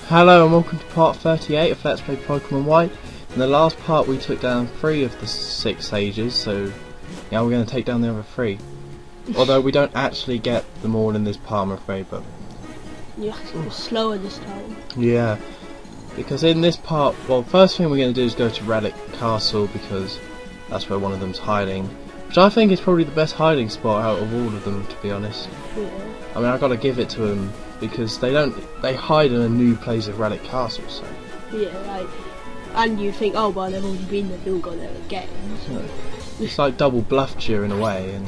Hello and welcome to part 38 of Let's Play Pokemon White. In the last part we took down 3 of the 6 sages, so now we're going to take down the other 3. Although we don't actually get them all in this part, I'm afraid, but... Yeah, it was slower this time. Yeah, because in this part, well, first thing we're going to do is go to Relic Castle, because that's where one of them's hiding. Which I think is probably the best hiding spot out of all of them, to be honest. Yeah. I mean, I've got to give it to them, because they hide in a new place of Relic Castle, so... Yeah, like, and you think, oh well, they've already been there, they'll go there again. So. Yeah. It's like double bluffed you in a way, and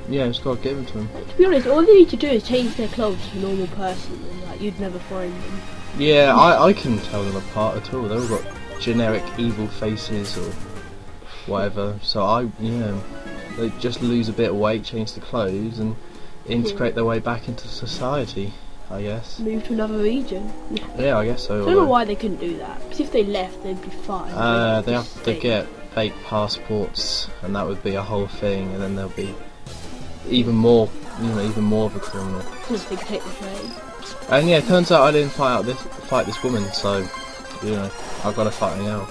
yeah, it's got to give them to them. To be honest, all they need to do is change their clothes to a normal person, and like you'd never find them. Yeah, I couldn't tell them apart at all. They've all got generic evil faces or whatever. So they just lose a bit of weight, change the clothes, and integrate their way back into society, I guess. Move to another region. Yeah, I guess so. I don't know why they couldn't do that. Because if they left, they'd be fine. They have to get fake passports, and that would be a whole thing, and then there'll be even more of a criminal. Because they take the train. And yeah, it turns out I didn't fight this woman, so I've got to fight her now.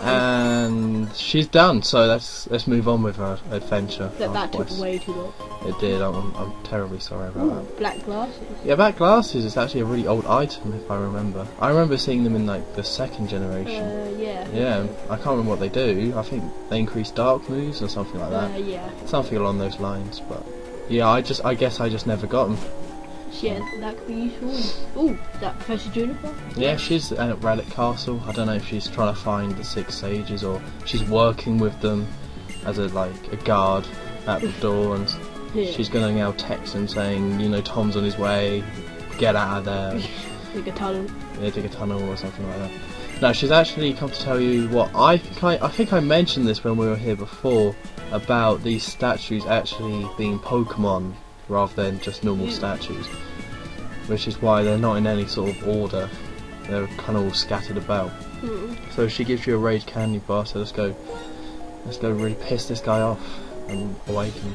And she's done, so let's move on with her adventure. That took way too long. It did. I'm terribly sorry about that. Black glasses. Yeah, black glasses is actually a really old item, if I remember. I remember seeing them in like the second generation. Yeah. Yeah, I can't remember what they do. I think they increase dark moves or something like that. Yeah. Something along those lines. But yeah, I guess I just never got them. Yeah, that could be useful. Ooh, that Professor Juniper? Yeah, she's at Relic Castle. I don't know if she's trying to find the 6 sages or she's working with them as a guard at the door, and she's going to now text them saying, Tom's on his way, get out of there. Dig a tunnel. Yeah, dig a tunnel or something like that. No, she's actually come to tell you what I think I mentioned this when we were here before about these statues actually being Pokemon rather than just normal statues, which is why they're not in any sort of order. They're kind of all scattered about. So she gives you a rage candy bar, so let's go really piss this guy off and awaken him.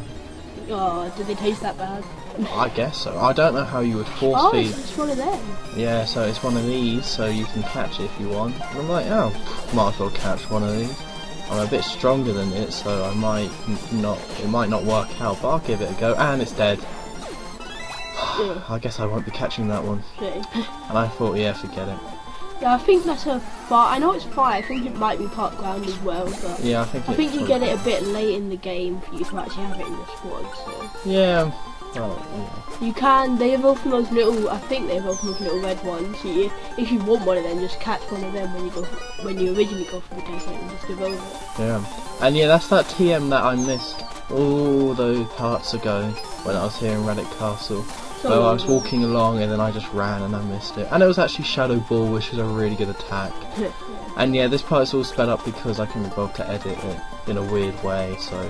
Oh, did they taste that bad? I guess so. I don't know how you would force feed. Oh, it's one of them. Yeah, so it's one of these, so you can catch it if you want. And I'm like, oh, might as well catch one of these. I'm a bit stronger than it, so it might not work out, but I'll give it a go. And it's dead. I guess I won't be catching that one. And I thought, yeah, forget it. Yeah, I think that's a fire. I know it's fire. I think it might be part ground as well, but yeah, I think you get it a bit late in the game for you to actually have it in the squad. So. Yeah. Well, yeah. You can. They evolve from those little. I think they evolve from those little red ones. So if you want one of them, just catch one of them when you originally go for the test and just evolve it. Yeah. And yeah, that's that TM that I missed all those parts ago when I was here in Relic Castle. So I was walking along and then I just ran and I missed it. And it was actually Shadow Ball, which is a really good attack. And yeah, this part is all sped up because I can evolve to edit it in a weird way. So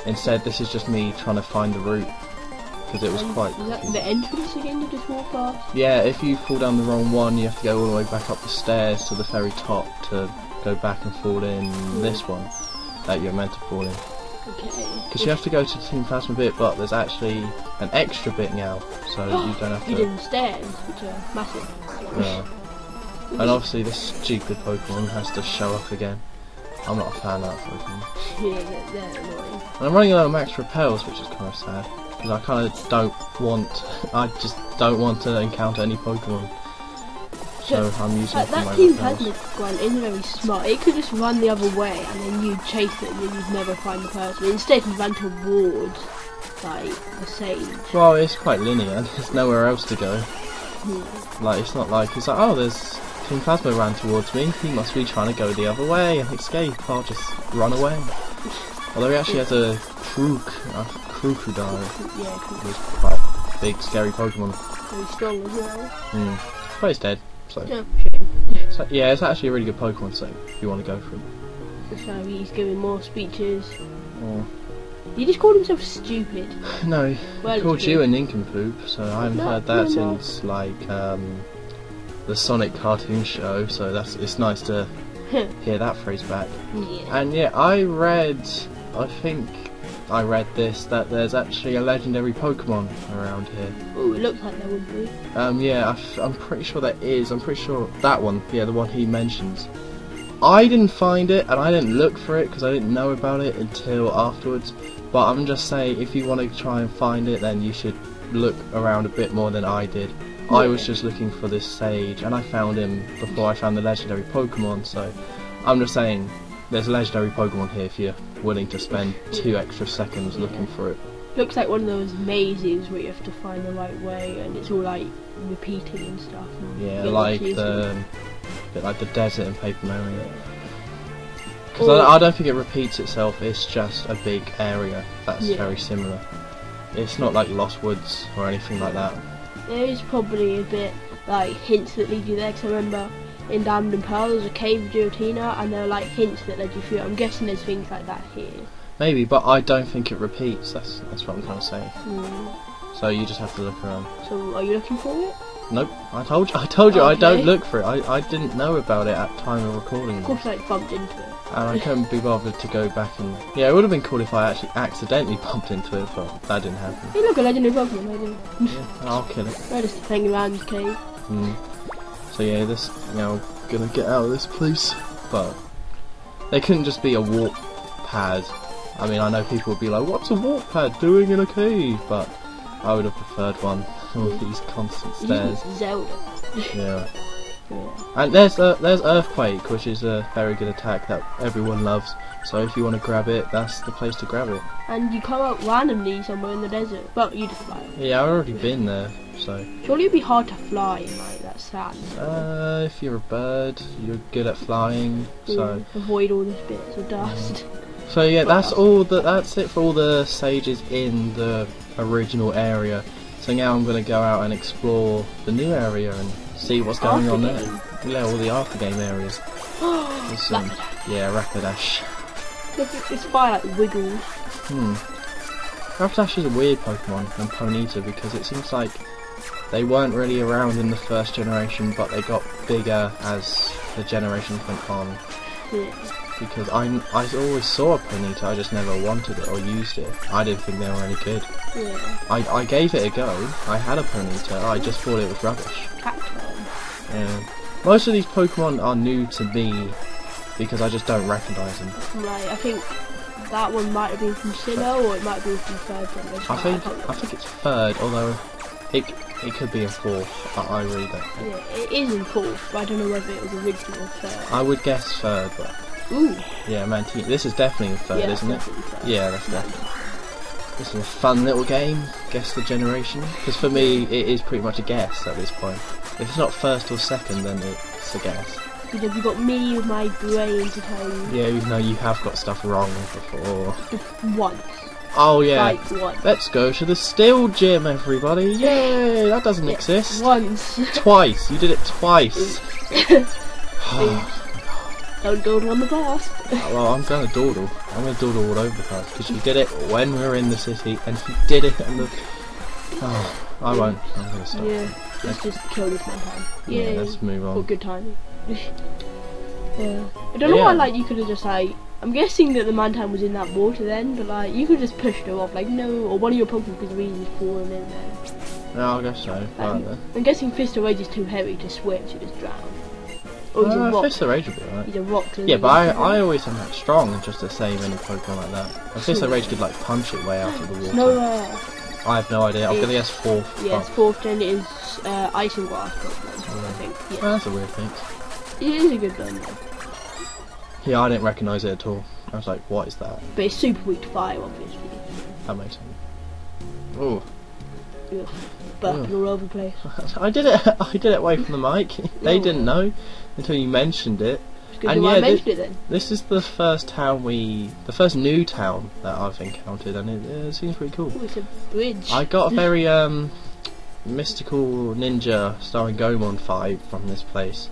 instead, this is just me trying to find the route. Because it was quite... Is that the entrance again you just walk past? Yeah, if you fall down the wrong one, you have to go all the way back up the stairs to the very top to go back and fall in this one that you're meant to fall in. Okay. Because you have to go to Team Plasma bit, but there's actually an extra bit now, so you don't have to... Hidden stairs, which are massive. Yeah. And obviously this stupid Pokemon has to show up again. I'm not a fan of that Pokemon. Yeah, they're annoying. And I'm running out of max repels, which is kind of sad. Because I kind of I just don't want to encounter any Pokemon. So I'm using that Team Plasma Grunt isn't very smart. It could just run the other way and then you'd chase it and then you'd never find the person. Instead he ran towards like the sage. Well, it's quite linear. There's nowhere else to go. Like it's not like it's like, oh, there's Team Plasma ran towards me. He must be trying to go the other way and escape. I'll just run away. Although he actually has a Crocodile. Yeah, He's quite a big, scary Pokemon. very strong as well. But he's dead. So. Yeah, shame. So yeah, it's actually a really good Pokemon, so if you want to go for it. So he's giving more speeches. Oh. He just called himself stupid. No, he called you a nincompoop, so I haven't heard that since like the Sonic cartoon show, so it's nice to hear that phrase back. Yeah. And yeah, I read, I think I read this that there's actually a legendary Pokemon around here. Oh, it looks like there would be. Yeah, I'm pretty sure there is. I'm pretty sure that one, yeah, the one he mentions. I didn't find it, and I didn't look for it because I didn't know about it until afterwards. But I'm just saying, if you want to try and find it, then you should look around a bit more than I did. Yeah. I was just looking for this sage, and I found him before I found the legendary Pokemon, so I'm just saying, there's a legendary Pokemon here if you're willing to spend 2 extra seconds looking for it. Looks like one of those mazes where you have to find the right way, and it's all like repeating and stuff. And Yeah, it like looks the bit like the desert in Paper Mario. easy. Because Or- I don't think it repeats itself. It's just a big area that's Yeah. very similar. It's not like Lost Woods or anything like that. There is probably a bit like hints that lead you there, because I remember in Diamond and Pearl there was a cave of Giratina, and there were like hints that led you through it. I'm guessing there's things like that here. Maybe, but I don't think it repeats. That's what I'm trying to say. Mm. So you just have to look around. So are you looking for it? Nope, I told you, I Okay. don't look for it. I didn't know about it at time of recording Of this. course, I bumped into it. And I couldn't be bothered to go back and... Yeah, it would have been cool if I actually accidentally bumped into it, but that didn't happen. Hey, look, a legendary Pokemon. Maybe. Yeah, I'll kill it. They're just hanging around this cave. So yeah, this, I'm gonna get out of this place. But they couldn't just be a warp pad. I mean, I know people would be like, what's a warp pad doing in a cave? But I would have preferred one with these constant stairs. Zelda. Yeah. Yeah. And there's Earthquake, which is a very good attack that everyone loves. So if you want to grab it, that's the place to grab it. And you come out randomly somewhere in the desert. Well, you just fly. Yeah, I've already been there, so... Surely it'd be hard to fly in like that sand. If you're a bird, you're good at flying, so... Avoid all these bits of dust. So yeah, that's it for all the sages in the original area. So now I'm going to go out and explore the new area and see what's going on there. Aftergame. Yeah, all the aftergame areas. There's, Rapidash. yeah, Rapidash. Look, it's fire like wiggles. Rapidash is a weird Pokemon than Ponyta because it seems like they weren't really around in the first generation, but they got bigger as the generations went on. Yeah. Because I always saw a Ponyta, I just never wanted it or used it. I didn't think they were any good. Yeah. I gave it a go. I had a Ponyta. I just thought it was rubbish. Cacturn. Yeah. Most of these Pokemon are new to me because I just don't recognise them. Right, I think that one might have been from Sinnoh, or it might be from third generation. I think it's third, although it could be in fourth. I really don't think. Yeah, it is in fourth, but I don't know whether it was original or third. I would guess third, but Ooh. yeah, Mantine. This is definitely in third, Yeah, isn't it? definitely third. Yeah, that's definitely. This is a fun little game. Guess the generation. Because for me, it is pretty much a guess at this point. If it's not first or second, then it's a guess. Because you've got me with my brain to tell you Yeah, even though you have got stuff wrong before. once. Oh yeah. Like once. Let's go to the Steel Gym, everybody! Yay! That doesn't exist. Once. Twice. You did it twice. Don't dawdle on the past. Well, I'm gonna dawdle. I'm gonna dawdle all over the place because you did it when we were in the city, and you did it in the. Oh, I won't. I'm gonna stop. Yeah, let's just kill this man time. Yeah, let's move For on. good timing. Yeah. I don't know why, like, you could have just, like, I'm guessing that the Mantine was in that water then, but, like, you could have just pushed her off, like, no, or one of your Pokemon could have easily fallen in there. No, I guess so. Right then. I'm guessing Fist of Rage is too heavy to swim, so just drown. Or he's a rock. Fist of Rage would be alright. He's a rock. So Yeah, he's but a- I always am that strong just to save any Pokemon like that. And Fist of Rage could like punch it way out of the water. No, I have no idea. I'm gonna guess fourth. yes, fourth gen is Ice and Grass Pokemon, I think. Oh, Yeah. that's a weird thing. It is a good one, though. Yeah, I didn't recognise it at all. I was like, what is that? But it's super weak to fire, obviously. That makes sense. Oh, Ugh. Burping all over the place. I did it. I did it away from the mic. They No. didn't know until you mentioned it. It's good And that I yeah, mentioned it then. This is the first the first new town that I've encountered, and it seems pretty cool. Oh, it's a bridge. I got a very mystical ninja starring Gomon vibe from this place.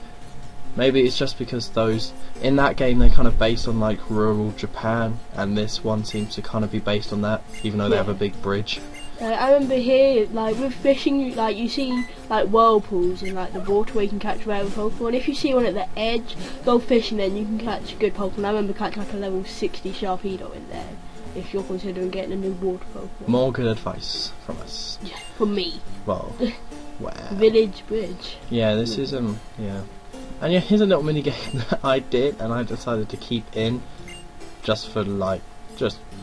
Maybe it's just because those in that game they're kind of based on like rural Japan, and this one seems to kind of be based on that, even though they have a big bridge. I remember here, like with fishing, like you see like whirlpools in like the water where you can catch rare Pokemon. If you see one at the edge, go fishing, then you can catch good Pokemon. I remember catching like a level 60 Sharpedo in there. if you're considering getting a new water Pokemon. More good advice from us. Yeah, from me. Well, wow. Village Bridge. Yeah, this is yeah. And yeah, here's a little mini game that I did, and I decided to keep in, just for like,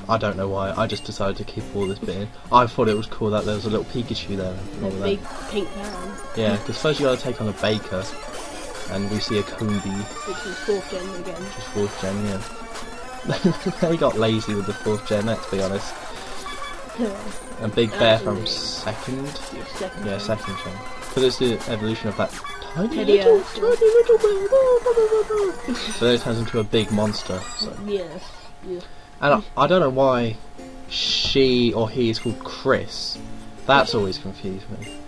I don't know why. I just decided to keep all this bit in. I thought it was cool that there was a little Pikachu there. A big pink man. Yeah, because first you got to take on a Baker, and we see a Combee. Which is 4th gen again. Which is 4th gen, yeah. They got lazy with the 4th gen, let's be honest. And Big Bear from 2nd? Yeah, 2nd gen. Because it's the evolution of that tiny little bear. So then it turns into a big monster. So. Yes. Yeah. And I don't know why she or he is called Chris. That's always confused me.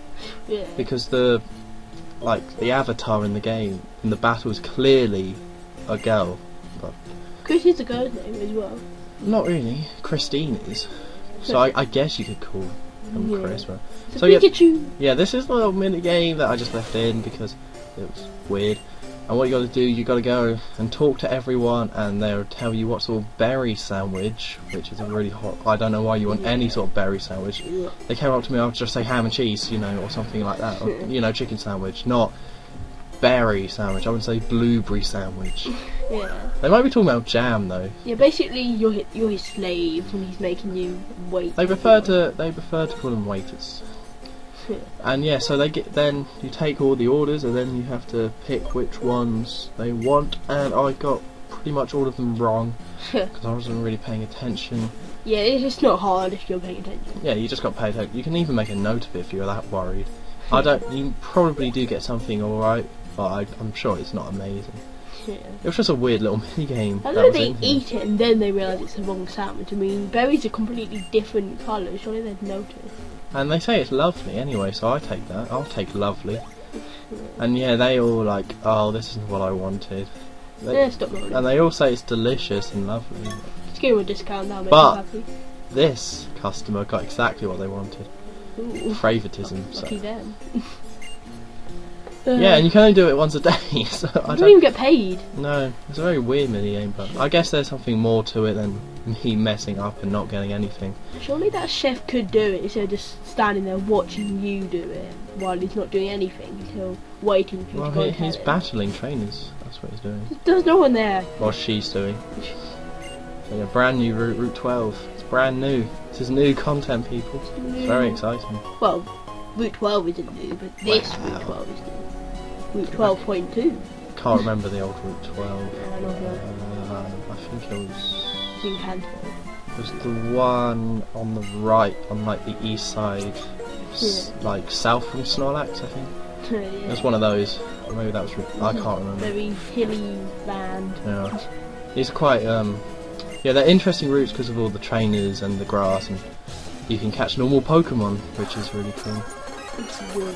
Yeah. Because the avatar in the game, in the battle, is clearly a girl. But Chris is a girl's name as well. not really. Christine is. So I guess you could call him Chris. But So Pikachu. yeah, this is a little mini game that I just left in because it was weird. And what you got to do, you got to go and talk to everyone, and they'll tell you what sort of berry sandwich, which is a really hot. I don't know why you want any sort of berry sandwich. Yeah. They came up to me, I would just say ham and cheese, or something like that, or, chicken sandwich, not berry sandwich. I would say blueberry sandwich. Yeah. They might be talking about jam though. Yeah, basically you're his slave and he's making you wait. They prefer to call them waiters. And yeah, so then you take all the orders, and then you have to pick which ones they want. And I got pretty much all of them wrong because I wasn't really paying attention. Yeah, it's not hard if you're paying attention. Yeah, you just got to pay attention. You can even make a note of it if you're that worried. You probably do get something alright, but I'm sure it's not amazing. Yeah. It was just a weird little mini game. I know they eat it and then they realise it's the wrong sandwich. I mean, berries are completely different colours. Surely they'd notice. And they say it's lovely anyway, so I take that. I'll take lovely. And yeah, they all like, oh, this isn't what I wanted. Stop rolling. And they all say it's delicious and lovely. Just give them a discount now, make But them happy. This customer got exactly what they wanted. Ooh. Favoritism. So. Lucky them. Yeah, and you can only do it once a day, so I don't even get paid. No, it's a very weird mini game, but I guess there's something more to it than me messing up and not getting anything. Surely that chef could do it instead of just standing there watching you do it while he's not doing anything until waiting for you to go and he's tell him. battling trainers. That's what he's doing. There's no one there. Well, she's doing. So yeah, brand new Route 12. It's brand new. This is new content, people. It's very exciting. Well, Route 12 isn't new, but this Route 12 is new. Route 12.2. Can't remember the old Route 12. Yeah, I don't know. I think it was. In Canterbury. It was the one on the right, on like the east side, like south from Snorlax, I think. Yeah. It was one of those. Or maybe that was. I can't remember. Very hilly land. Yeah. These are quite. Yeah, they're interesting routes because of all the trainers and the grass, and you can catch normal Pokemon, which is really cool. It's good.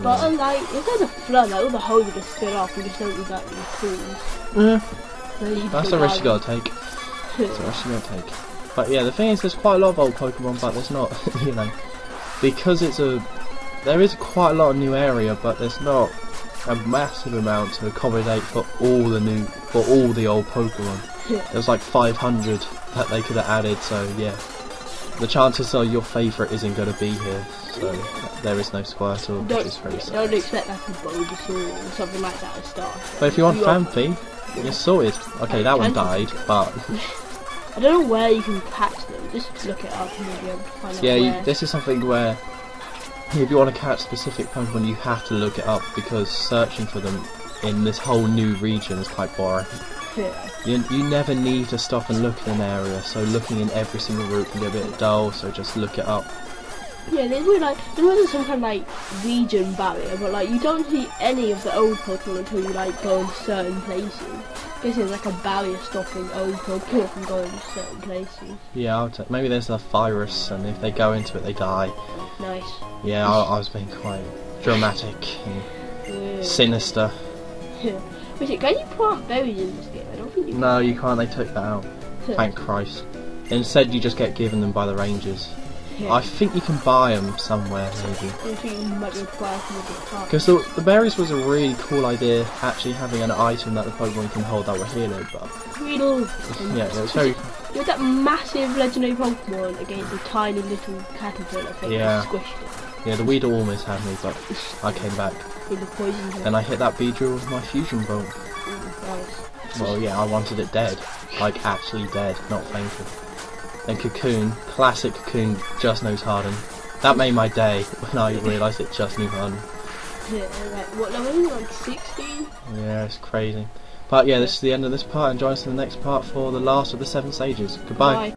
But like, if there's a flood, like all the holes are just fill up and just don't use that many tools. Yeah. That's the risk you gotta take. That's the risk you gotta take. But yeah, the thing is, there's quite a lot of old Pokemon, but there's not, because there is quite a lot of new area, but there's not a massive amount to accommodate for all the old Pokemon. Yeah. There's like 500 that they could have added, so yeah. The chances are your favourite isn't going to be here, so there is no Squirtle, which is very sad. Don't expect like a Bulbasaur or something like that to start. But if you want Phanpy, you're sorted. Okay, that one died, but... I don't know where you can catch them, just look it up and you'll be able to find out where. This is something where, if you want to catch specific Pokemon, you have to look it up, because searching for them in this whole new region is quite boring. Yeah. You never need to stop and look in an area, so looking in every single route can get a bit dull, so just look it up. Yeah, there was some kind of like region barrier, but like you don't see any of the old Pokemon until you like go in certain places. I guess there's like a barrier stopping old Pokemon from going to certain places. Yeah, maybe there's a virus, and if they go into it, they die. Nice. Yeah, I was being quite dramatic and sinister. Yeah. Wait, can you plant berries in this game? I don't think you can. No, you can't. They took that out. Thank Christ. Instead, you just get given them by the rangers. Yeah. I think you can buy them somewhere, maybe. I think you might be able to buy from a big park. Because the berries was a really cool idea, actually having an item that the Pokemon can hold that were healing, but Weedle. yeah, it was very... You had that massive legendary Pokemon against a tiny little caterpillar thing Yeah. that squished it. Yeah, the Weedle almost had me, but I came back. With the poison. Then I hit that Beedrill with my Fusion Bolt. Nice. Well, yeah, I wanted it dead. Like, actually dead, not fainted. Then Cocoon, classic Cocoon, just knows Harden. That made my day when I realised it just knew Harden. Yeah, like, what level are you, like 16? Yeah, it's crazy. But yeah, this is the end of this part, and join us in the next part for the last of the 7 Sages. Goodbye. Bye.